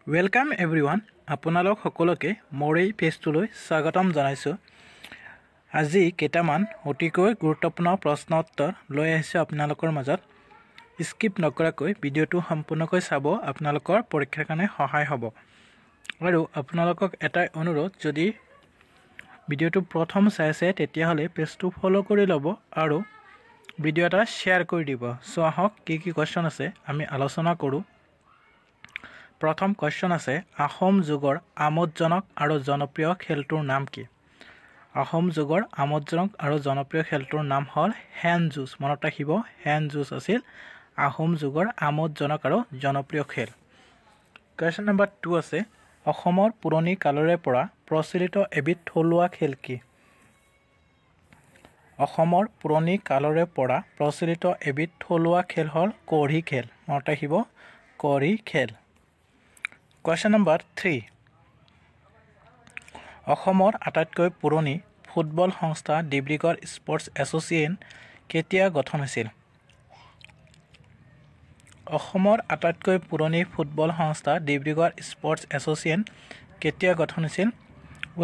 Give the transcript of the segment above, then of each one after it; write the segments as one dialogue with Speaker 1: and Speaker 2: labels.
Speaker 1: Welcome everyone. আপোনালোক সকলোকে মোৰ এই পেজটোলৈ স্বাগতম জনাইছো। আজি কেইটামান অতিকৈ গুৰুত্বপূৰ্ণ প্ৰশ্ন উত্তৰ লৈ আহিছো আপোনালোকৰ মাজত। স্কিপ নকৰাকৈ ভিডিঅ'টো সম্পূৰ্ণকৈ চাব, আপোনালোকৰ পৰীক্ষাৰ কাৰণে সহায় হ'ব। আৰু আপোনালোকক এটাই অনুৰোধ, যদি ভিডিঅ'টো প্ৰথম চাইছে তেতিয়াহ'লে পেজটো ফলো কৰি ল'ব আৰু ভিডিঅ' এটা শ্বেয়াৰ কৰি দিব। সো আহক কি কোৱেশ্চন আছে আমি আলোচনা কৰোঁ। প্ৰথম কোৱেশ্চন আছে, আহোম যুগৰ আমোদজনক আৰু জনপ্ৰিয় খেলটোৰ নাম কি? আহোম যুগৰ আমোদজনক আৰু জনপ্ৰিয় খেলটোৰ নাম হ'ল হেন যুঁজ। মনত ৰাখিব, হেন যুঁজ আছিল আহোম যুগৰ আমোদজনক আৰু জনপ্ৰিয় খেল। কুৱেশ্যন নম্বৰ 2 আছে, অসমৰ পুৰণি কালৰে পৰা প্ৰচলিত এবিধ থলুৱা খেল কি? অসমৰ পুৰণি কালৰে পৰা প্ৰচলিত এবিধ থলুৱা খেল হ'ল কঢ়ি খেল। মনত ৰাখিব, কঢ়ি খেল। কুৱেশ্যন নম্বৰ 3, অসমৰ আটাইতকৈ পুৰণি ফুটবল সংস্থা ডিব্ৰুগড় স্পৰ্টছ এছ'চিয়েশ্যন কেতিয়া গঠন হৈছিল? অসমৰ আটাইতকৈ পুৰণি ফুটবল সংস্থা ডিব্ৰুগড় স্পৰ্টছ এছ'চিয়েশ্যন কেতিয়া গঠন হৈছিল?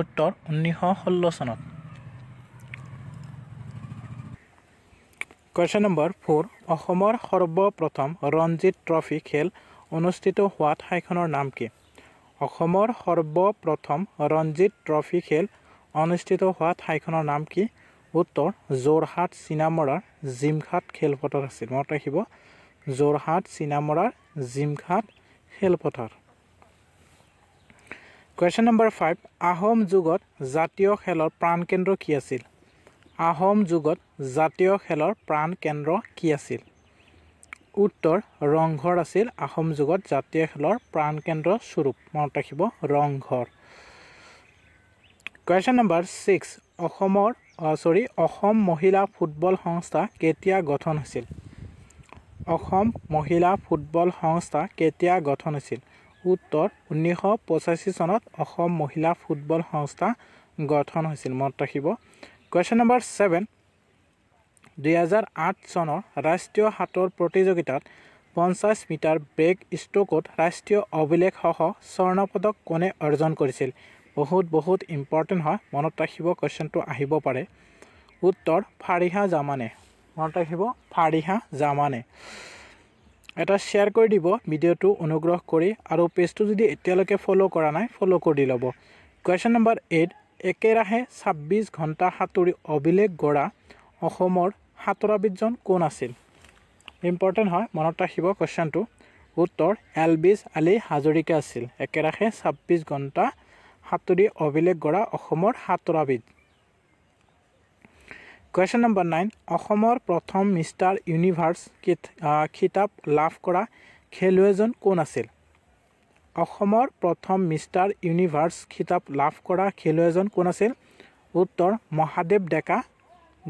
Speaker 1: উত্তৰ 1916 চনত। কুৱেশ্যন নম্বৰ 4, অসমৰ সৰ্বপ্ৰথম ৰঞ্জিত ট্ৰফী খেল অনুষ্ঠিত হোৱা ঠাইখনৰ নাম কি? অসমৰ সৰ্বপ্ৰথম ৰঞ্জিত ট্ৰফী খেল অনুষ্ঠিত হোৱা ঠাইখনৰ নাম কি? উত্তৰ যোৰহাট চিনামৰাৰ জিমঘাট খেলপথাৰ আছিল। মনত ৰাখিব, যোৰহাট চিনামৰাৰ জিমঘাট খেলপথাৰ। কুৱেশ্যন নম্বৰ 5, আহোম যুগত জাতীয় খেলৰ প্ৰাণকেন্দ্ৰ কি আছিল? আহোম যুগত জাতীয় খেলৰ প্ৰাণকেন্দ্ৰ কি আছিল? উত্তৰ ৰংঘৰ আছিল আহোম যুগত জাতীয় খেলৰ প্ৰাণকেন্দ্ৰ স্বৰূপ। মনত ৰাখিব, ৰংঘৰ। কুৱেশ্যন নম্বৰ 6, অসম মহিলা ফুটবল সংস্থা কেতিয়া গঠন হৈছিল? অসম মহিলা ফুটবল সংস্থা কেতিয়া গঠন হৈছিল? উত্তৰ 1985 চনত অসম মহিলা ফুটবল সংস্থা গঠন হৈছিল। মনত ৰাখিব। কুৱেশ্যন নম্বৰ 7, 2008 চনৰ ৰাষ্ট্ৰীয় সাঁতোৰ প্ৰতিযোগিতাত 50 মিটাৰ ব্ৰেক ষ্ট্ৰোকত ৰাষ্ট্ৰীয় অভিলেখসহ স্বৰ্ণ পদক কোনে অৰ্জন কৰিছিল? বহুত ইম্পৰ্টেণ্ট হয়, মনত ৰাখিব, কুৱেশ্যনটো আহিব পাৰে। উত্তৰ ফাৰিহা জামানে। মনত ৰাখিব, ফাৰিহা জামানে। এটা শ্বেয়াৰ কৰি দিব ভিডিঅ'টো অনুগ্ৰহ কৰি, আৰু পেজটো যদি এতিয়ালৈকে ফ'ল' কৰা নাই ফ'ল' কৰি ল'ব। কুৱেশ্যন নম্বৰ 8, একেৰাহে 26 ঘণ্টা সাঁতুৰি অভিলেখ গঢ়া অসমৰ সাঁতোৰবিদজন কোন আছিল? ইম্পৰ্টেণ্ট হয়, মনত ৰাখিব কুৱেশ্যনটো। উত্তৰ এলভিছ আলী হাজৰিকা আছিল একেৰাহে 26 ঘণ্টা সাঁতুৰি অভিলেখ গঢ়া অসমৰ সাঁতোৰবিদ। কুৱেশ্যন নম্বৰ 9, অসমৰ প্ৰথম মিষ্টাৰ ইউনিভাৰ্ছ খিতাপ লাভ কৰা খেলুৱৈজন কোন আছিল? অসমৰ প্ৰথম মিষ্টাৰ ইউনিভাৰ্ছ খিতাপ লাভ কৰা খেলুৱৈজন কোন আছিল? উত্তৰ মহাদেৱ ডেকা,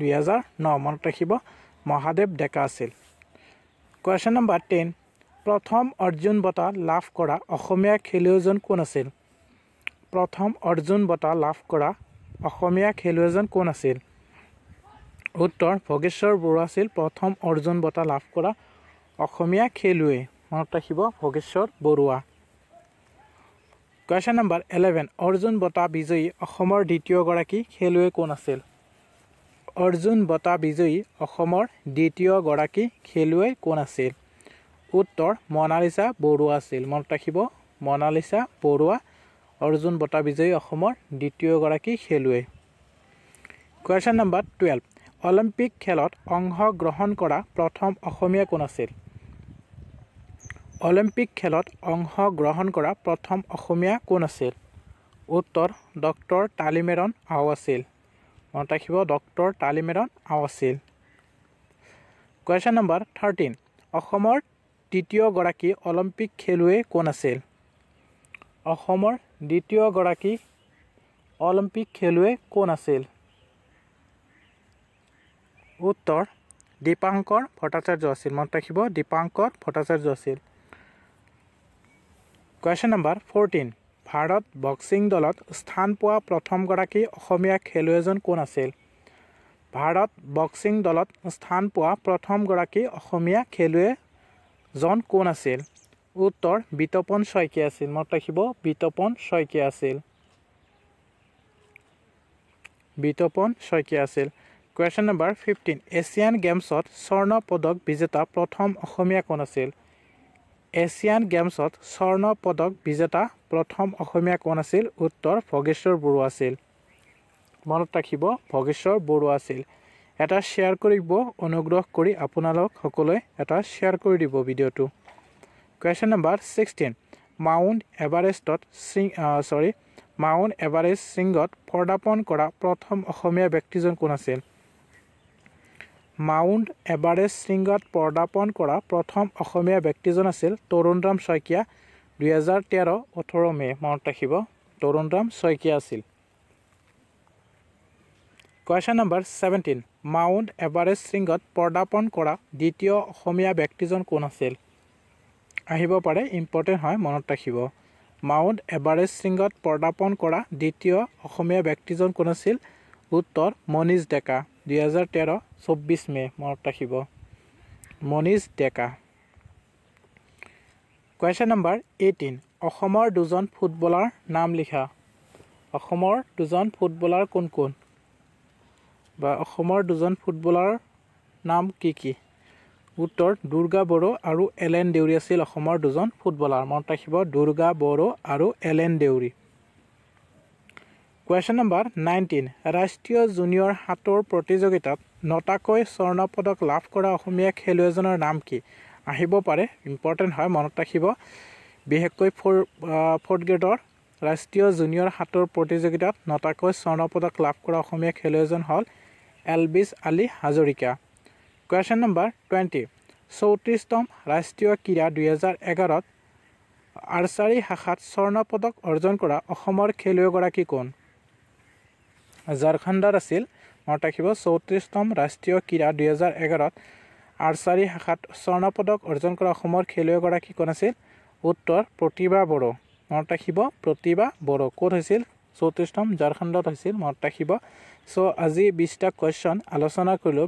Speaker 1: 2009। মনত ৰাখিব, মহাদেৱ ডেকা আছিল। কুৱেশ্যন নম্বৰ 10, প্ৰথম অৰ্জুন বঁটা লাভ কৰা অসমীয়া খেলুৱৈজন কোন আছিল? প্ৰথম অৰ্জুন বঁটা লাভ কৰা অসমীয়া খেলুৱৈজন কোন আছিল? উত্তৰ ভোগেশ্বৰ বৰুৱা আছিল প্ৰথম অৰ্জুন বঁটা লাভ কৰা অসমীয়া খেলুৱৈ। মনত ৰাখিব, ভোগেশ্বৰ বৰুৱা। কুৱেশ্যন নম্বৰ 11, অৰ্জুন বঁটা বিজয়ী অসমৰ দ্বিতীয়গৰাকী খেলুৱৈ কোন আছিল? অৰ্জুন বঁটা বিজয়ী অসমৰ দ্বিতীয়গৰাকী খেলুৱৈ কোন আছিল? উত্তৰ মনালিছা বৰুৱা আছিল। মনত ৰাখিব, মনালিছা বৰুৱা অৰ্জুন বঁটা বিজয়ী অসমৰ দ্বিতীয়গৰাকী খেলুৱৈ। কুৱেশ্যন নম্বৰ 12, অলিম্পিক খেলত অংশগ্ৰহণ কৰা প্ৰথম অসমীয়া কোন আছিল? অলিম্পিক খেলত অংশগ্ৰহণ কৰা প্ৰথম অসমীয়া কোন আছিল? উত্তৰ ডক্টৰ তালিমেৰণ আও আছিল। মনত ৰাখিব, ডক্টৰ তালিমেৰণ আও আছিল। কুৱেশ্যন নম্বৰ 13, অসমৰ তৃতীয়গৰাকী অলিম্পিক খেলুৱৈ কোন আছিল? অসমৰ দ্বিতীয়গৰাকী অলিম্পিক খেলুৱৈ কোন আছিল? উত্তৰ দীপাংকৰ ভট্টাচাৰ্য আছিল। মনত ৰাখিব, দীপাংকৰ ভট্টাচাৰ্য আছিল। কুৱেশ্যন নম্বৰ 14, ভাৰত বক্সিং দলত স্থান পোৱা প্ৰথমগৰাকী অসমীয়া খেলুৱৈজন কোন আছিল? ভাৰত বক্সিং দলত স্থান পোৱা প্ৰথমগৰাকী অসমীয়া খেলুৱৈজন কোন আছিল? উত্তৰ বিতপন শইকীয়া আছিল মনত ৰাখিব বিতপন শইকীয়া আছিল বিতপন শইকীয়া আছিল Question number 15 এছিয়ান গেমছত স্বৰ্ণ পদক বিজেতা প্ৰথম অসমীয়া কোন আছিল এছিয়ান গেমছত স্বৰ্ণ পদক বিজেতা প্ৰথম অসমীয়া কোন আছিল উত্তৰ ভগেশ্বৰ বৰুৱা আছিল মনত ৰাখিব ভগেশ্বৰ বৰুৱা আছিল এটা শেয়াৰ কৰিব অনুগ্ৰহ কৰি আপোনালোক সকলোৱে এটা শেয়াৰ কৰি দিব ভিডিওটো Question number 16 মাউণ্ট এভাৰেষ্ট শৃংগত পদাৰ্পণ কৰা প্ৰথম অসমীয়া ব্যক্তিজন কোন আছিল মাউণ্ট এভাৰেষ্ট শৃংগত পদাৰ্পণ কৰা প্ৰথম অসমীয়া ব্যক্তিজন আছিল তৰুণৰাম শইকীয়া 2013 18 মে মনত ৰাখিব তৰুণৰাম শইকীয়া আছিল Question number 17 মাউণ্ট এভাৰেষ্ট শৃংগত পদাৰ্পণ কৰা দ্বিতীয় অসমীয়া ব্যক্তিজন কোন আছিল আহিব পাৰে ইম্পৰ্টেন্ট হয় মনত ৰাখিব মাউণ্ট এভাৰেষ্ট শৃংগত পদাৰ্পণ কৰা দ্বিতীয় অসমীয়া ব্যক্তিজন কোন আছিল উত্তৰ মনীষ ডেকা 2013 24 মে মনত ৰাখিব মনীষ ডেকা Question number 18 অসমৰ দুজন ফুটবলাৰ নাম লিখা অসমৰ দুজন ফুটবলাৰ কোন কোন বা অসমৰ দুজন ফুটবলাৰ নাম কি উত্তৰ দুৰ্গা বড়ো আৰু এলেন দেউৰী আছিল অসমৰ দুজন ফুটবলাৰ মনত ৰাখিব দুৰ্গা বড়ো আৰু এলেন দেউৰী Question number 19 ৰাষ্ট্ৰীয় জুনিয়ৰ হাতৰ প্ৰতিযোগিতাত নটাকৈ স্বৰ্ণ পদক লাভ কৰা অসমীয়া খেলুৱৈজনৰ নাম কি আহিব পাৰে ইম্পৰ্টেন্ট হয় মনত ৰাখিব বিশেষকৈ 4th গ্ৰেডৰ ৰাষ্ট্ৰীয় জুনিয়ৰ হাতৰ প্ৰতিযোগিতাত নটাকৈ স্বৰ্ণ পদক লাভ কৰা অসমীয়া খেলুৱৈজন হ'ল এলবিছ আলী হাজৰিকা Question number 20 34তম ৰাষ্ট্ৰীয় ক্ৰীড়া 2011ত আৰ্চাৰী শাখাত স্বৰ্ণ পদক অৰ্জন কৰা অসমৰ খেলুৱৈগৰাকী কোন ঝাৰখণ্ডৰ আছিল মনত ৰাখিব 34তম ৰাষ্ট্ৰীয় ক্ৰীড়া 2011ত আৰ্চাৰী শাখাত স্বৰ্ণ পদক অৰ্জন কৰা অসমৰ খেলুৱৈগৰাকী কোন আছিল উত্তৰ প্ৰতিভা বড়ো মনত ৰাখিব প্ৰতিভা বড়ো ক'ত হৈছিল 34তম ঝাৰখণ্ডত হৈছিল মনত ৰাখিব সো আজি 20টা কোৱেশ্চন আলোচনা কৰিলো